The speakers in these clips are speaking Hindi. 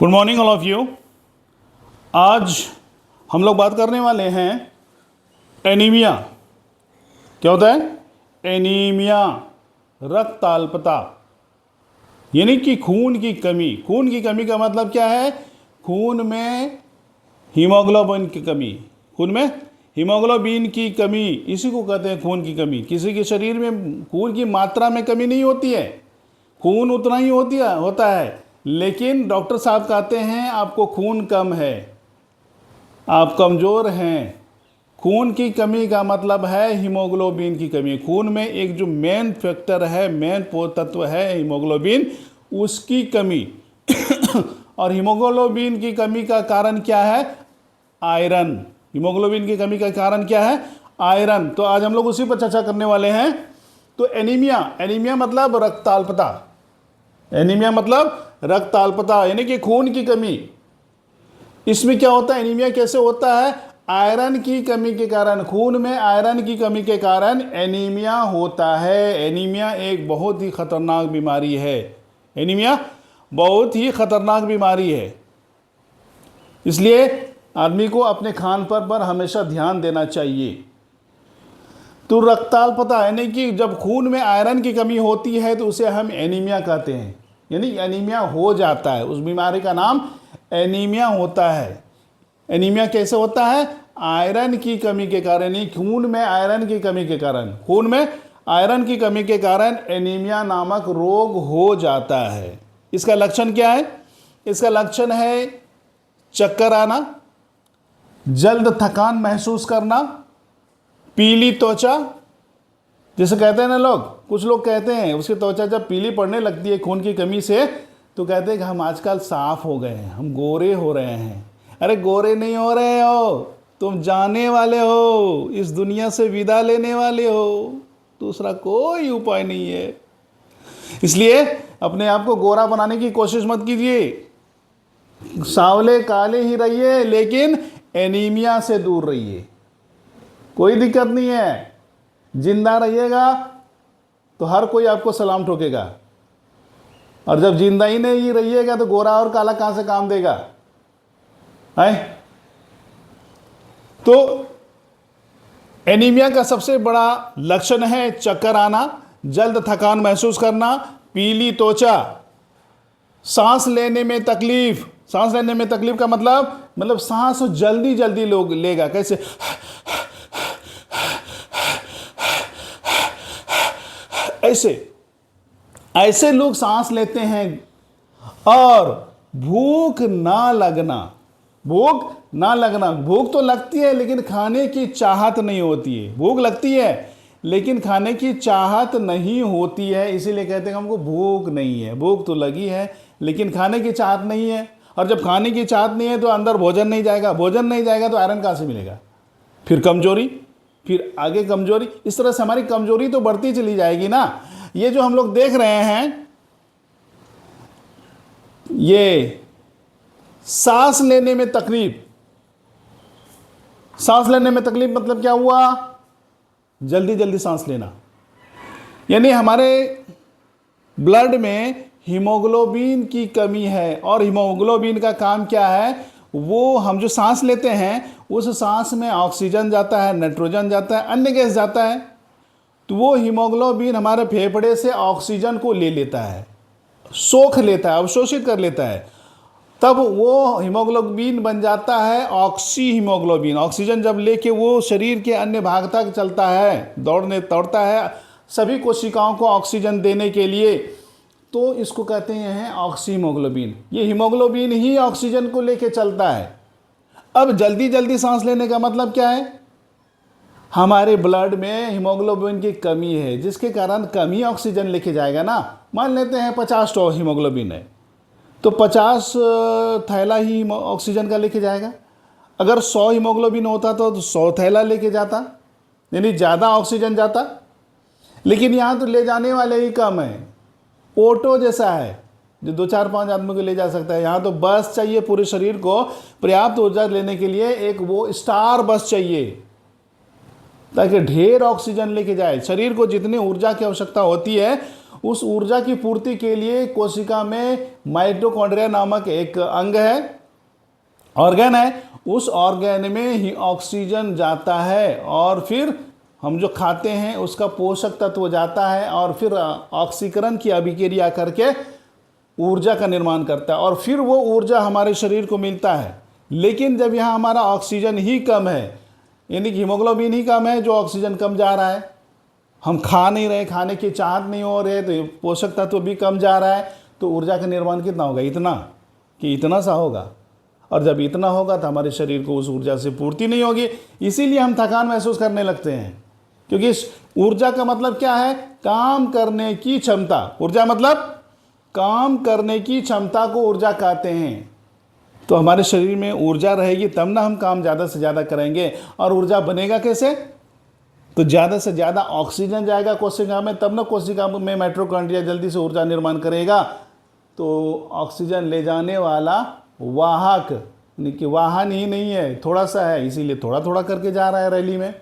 Good morning all of you. आज हम लोग बात करने वाले हैं एनीमिया। क्या होता है एनीमिया? रक्त अल्पता, यानी कि खून की कमी। खून की कमी का मतलब क्या है? खून में हीमोग्लोबिन की कमी। खून में हीमोग्लोबिन की कमी, इसी को कहते हैं खून की कमी। किसी के शरीर में खून की मात्रा में कमी नहीं होती है, खून उतना ही होता है, लेकिन डॉक्टर साहब कहते हैं आपको खून कम है, आप कमज़ोर हैं। खून की कमी का मतलब है हीमोग्लोबिन की कमी। खून में एक जो मेन फैक्टर है, मेन तत्व है हीमोग्लोबिन, उसकी कमी। और हीमोग्लोबिन की कमी का कारण क्या है? आयरन। हीमोग्लोबिन की कमी का कारण क्या है? आयरन। तो आज हम लोग उसी पर चर्चा करने वाले हैं। तो एनीमिया मतलब रक्त अल्पता। एनीमिया मतलब रक्त अल्पता, यानी कि खून की कमी। इसमें क्या होता है? एनीमिया कैसे होता है? आयरन की कमी के कारण, खून में आयरन की कमी के कारण एनीमिया होता है। एनीमिया एक बहुत ही खतरनाक बीमारी है। एनीमिया बहुत ही खतरनाक बीमारी है, इसलिए आदमी को अपने खान पर हमेशा ध्यान देना चाहिए। तो रक्ताल्पता यानी कि जब खून में आयरन की कमी होती है तो उसे हम एनीमिया कहते हैं, यानी एनीमिया हो जाता है। उस बीमारी का नाम एनीमिया होता है। एनीमिया कैसे होता है? आयरन की कमी के कारण, ही खून में आयरन की कमी के कारण, खून में आयरन की कमी के कारण एनीमिया नामक रोग हो जाता है। इसका लक्षण क्या है? इसका लक्षण है चक्कर आना, जल्द थकान महसूस करना, पीली त्वचा। जैसे कहते हैं ना लोग, कुछ लोग कहते हैं उसकी त्वचा जब पीली पड़ने लगती है खून की कमी से, तो कहते हैं कि हम आजकल साफ हो गए हैं, हम गोरे हो रहे हैं। अरे गोरे नहीं हो रहे हो, तुम जाने वाले हो, इस दुनिया से विदा लेने वाले हो। दूसरा कोई उपाय नहीं है। इसलिए अपने आप को गोरा बनाने की कोशिश मत कीजिए। सांवले काले ही रहिए, लेकिन एनीमिया से दूर रहिए। कोई दिक्कत नहीं है, जिंदा रहिएगा तो हर कोई आपको सलाम ठोकेगा, और जब जिंदा ही नहीं रहिएगा तो गोरा और काला कहां से काम देगा है? तो एनीमिया का सबसे बड़ा लक्षण है चक्कर आना, जल्द थकान महसूस करना, पीली त्वचा, सांस लेने में तकलीफ। सांस लेने में तकलीफ का मतलब सांस जल्दी जल्दी लोग लेगा। कैसे? ऐसे लोग सांस लेते हैं। और भूख ना लगना, भूख तो लगती है लेकिन खाने की चाहत नहीं होती है। भूख लगती है लेकिन खाने की चाहत नहीं होती है, इसीलिए कहते हैं हमको भूख नहीं है। भूख तो लगी है लेकिन खाने की चाहत नहीं है, और जब खाने की चाहत नहीं है तो अंदर भोजन नहीं जाएगा, भोजन नहीं जाएगा तो आयरन कहाँ से मिलेगा? फिर कमजोरी, फिर आगे कमजोरी। इस तरह से हमारी कमजोरी तो बढ़ती चली जाएगी ना। ये जो हम लोग देख रहे हैं, ये सांस लेने में तकलीफ। सांस लेने में तकलीफ मतलब क्या हुआ? जल्दी जल्दी सांस लेना, यानी हमारे ब्लड में हीमोग्लोबिन की कमी है। और हीमोग्लोबिन का काम क्या है? वो हम जो सांस लेते हैं उस सांस में ऑक्सीजन जाता है, नाइट्रोजन जाता है, अन्य गैस जाता है। तो वो हीमोग्लोबिन हमारे फेफड़े से ऑक्सीजन को ले लेता है, सोख लेता है, अवशोषित कर लेता है। तब वो हीमोग्लोबिन बन जाता है ऑक्सी हीमोग्लोबिन। ऑक्सीजन जब लेके वो शरीर के अन्य भाग तक चलता है, दौड़ता है सभी कोशिकाओं को ऑक्सीजन देने के लिए, तो इसको कहते हैं ऑक्सी हीमोग्लोबिन। ये हीमोग्लोबिन ही ऑक्सीजन को लेके चलता है। अब जल्दी जल्दी सांस लेने का मतलब क्या है? हमारे ब्लड में हीमोग्लोबिन की कमी है, जिसके कारण कम ही ऑक्सीजन लेके जाएगा ना। मान लेते हैं 50 हीमोग्लोबिन है तो 50 थैला ही ऑक्सीजन का लेके जाएगा। अगर 100 हीमोग्लोबिन होता तो 100 थैला लेके जाता, यानी ज़्यादा ऑक्सीजन जाता। लेकिन यहाँ तो ले जाने वाले ही कम है। ऑटो जैसा है जो 2-4-5 आदमी को ले जा सकता है, यहाँ तो बस चाहिए पूरे शरीर को पर्याप्त ऊर्जा लेने के लिए। एक वो स्टार बस चाहिए ताकि ढेर ऑक्सीजन लेके जाए। शरीर को जितनी ऊर्जा की आवश्यकता होती है उस ऊर्जा की पूर्ति के लिए कोशिका में माइटोकॉन्ड्रिया नामक एक अंग है, ऑर्गन है। उस ऑर्गन में ही ऑक्सीजन जाता है और फिर हम जो खाते हैं उसका पोषक तत्व जाता है और फिर ऑक्सीकरण की अभिक्रिया करके ऊर्जा का निर्माण करता है और फिर वो ऊर्जा हमारे शरीर को मिलता है। लेकिन जब यहाँ हमारा ऑक्सीजन ही कम है, यानी कि हीमोग्लोबिन ही कम है, जो ऑक्सीजन कम जा रहा है, हम खा नहीं रहे, खाने की चाहत नहीं हो रही, तो पोषक तत्व भी कम जा रहा है, तो ऊर्जा का निर्माण कितना होगा? इतना कि इतना सा होगा। और जब इतना होगा तो हमारे शरीर को उस ऊर्जा से पूर्ति नहीं होगी, इसीलिए हम थकान महसूस करने लगते हैं। क्योंकि इस ऊर्जा का मतलब क्या है? काम करने की क्षमता। ऊर्जा मतलब काम करने की क्षमता को ऊर्जा कहते हैं। तो हमारे शरीर में ऊर्जा रहेगी तब ना हम काम ज़्यादा से ज़्यादा करेंगे। और ऊर्जा बनेगा कैसे? तो ज़्यादा से ज़्यादा ऑक्सीजन जाएगा कोशिका में, तब ना कोशिका में माइटोकॉन्ड्रिया जल्दी से ऊर्जा निर्माण करेगा। तो ऑक्सीजन ले जाने वाला वाहक, यानी कि वाहन ही नहीं है, थोड़ा सा है, इसीलिए थोड़ा थोड़ा करके जा रहा है रैली में,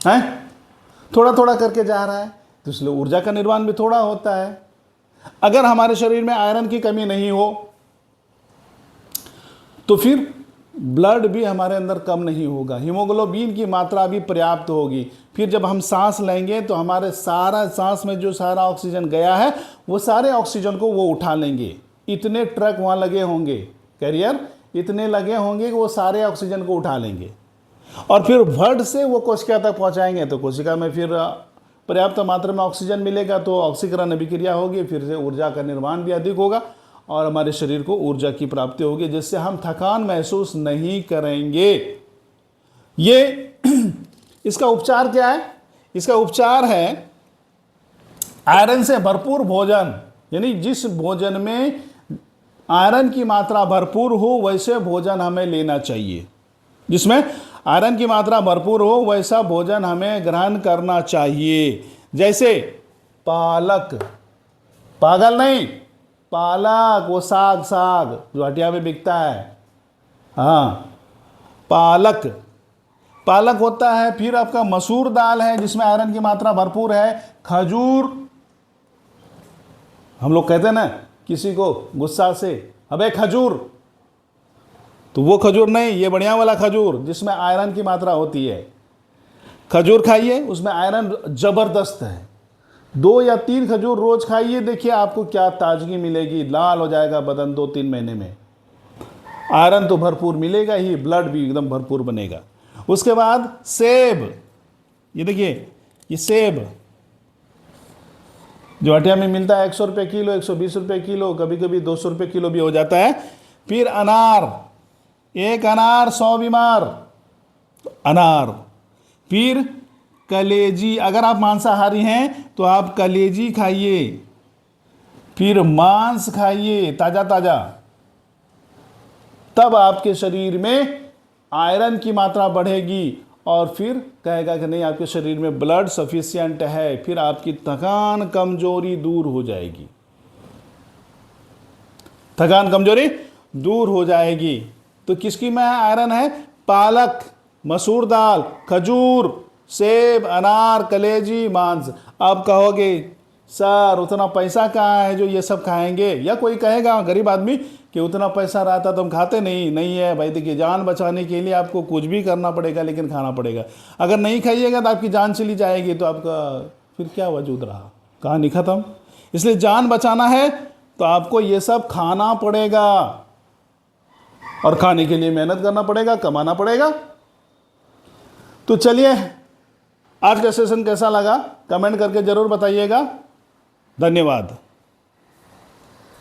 है थोड़ा थोड़ा करके जा रहा है, तो इसलिए ऊर्जा का निर्माण भी थोड़ा होता है। अगर हमारे शरीर में आयरन की कमी नहीं हो तो फिर ब्लड भी हमारे अंदर कम नहीं होगा, हीमोग्लोबिन की मात्रा भी पर्याप्त होगी। फिर जब हम सांस लेंगे तो हमारे सारा सांस में जो सारा ऑक्सीजन गया है वो सारे ऑक्सीजन को वो उठा लेंगे। इतने ट्रक वहाँ लगे होंगे, कैरियर इतने लगे होंगे कि वो सारे ऑक्सीजन को उठा लेंगे और फिर ब्लड से वो कोशिका तक पहुँचाएंगे। तो कोशिका में फिर पर्याप्त मात्रा में ऑक्सीजन मिलेगा तो ऑक्सीकरण अभिक्रिया होगी, फिर से ऊर्जा का निर्माण भी अधिक होगा और हमारे शरीर को ऊर्जा की प्राप्ति होगी, जिससे हम थकान महसूस नहीं करेंगे। ये इसका उपचार क्या है? इसका उपचार है आयरन से भरपूर भोजन, यानी जिस भोजन में आयरन की मात्रा भरपूर हो वैसे भोजन हमें लेना चाहिए। जिसमें आयरन की मात्रा भरपूर हो वैसा भोजन हमें ग्रहण करना चाहिए। जैसे पालक, पागल नहीं, पालक, वो साग साग जो हटिया में बिकता है, हाँ पालक, पालक होता है। फिर आपका मसूर दाल है जिसमें आयरन की मात्रा भरपूर है। खजूर, हम लोग कहते हैं ना किसी को गुस्सा से, अबे खजूर, तो वो खजूर नहीं, ये बढ़िया वाला खजूर जिसमें आयरन की मात्रा होती है। खजूर खाइए, उसमें आयरन जबरदस्त है। 2 या 3 खजूर रोज खाइए, देखिए आपको क्या ताजगी मिलेगी, लाल हो जाएगा बदन 2-3 महीने में। आयरन तो भरपूर मिलेगा ही, ब्लड भी एकदम भरपूर बनेगा। उसके बाद सेब, ये देखिए ये सेब जो हटिया में मिलता है 100 रुपये किलो, 120 रुपये किलो, कभी कभी 200 रुपये किलो भी हो जाता है। फिर अनार, एक अनार 100 बीमार, अनार। फिर कलेजी, अगर आप मांसाहारी हैं तो आप कलेजी खाइए। फिर मांस खाइए ताज़ा ताज़ा, तब आपके शरीर में आयरन की मात्रा बढ़ेगी और फिर कहेगा कि नहीं आपके शरीर में ब्लड सफिशिएंट है। फिर आपकी थकान कमजोरी दूर हो जाएगी, थकान कमजोरी दूर हो जाएगी। तो किसकी में आयरन है? पालक, मसूर दाल, खजूर, सेब, अनार, कलेजी, मांस। आप कहोगे सर उतना पैसा कहाँ है जो ये सब खाएंगे? या कोई कहेगा गरीब आदमी कि उतना पैसा रहता तो हम खाते नहीं है भाई। देखिए जान बचाने के लिए आपको कुछ भी करना पड़ेगा, लेकिन खाना पड़ेगा। अगर नहीं खाइएगा तो आपकी जान चली जाएगी, तो आपका फिर क्या वजूद रहा? कहानी खत्म। इसलिए जान बचाना है तो आपको ये सब खाना पड़ेगा और खाने के लिए मेहनत करना पड़ेगा, कमाना पड़ेगा। तो चलिए, आज का सेशन कैसा लगा कमेंट करके ज़रूर बताइएगा। धन्यवाद।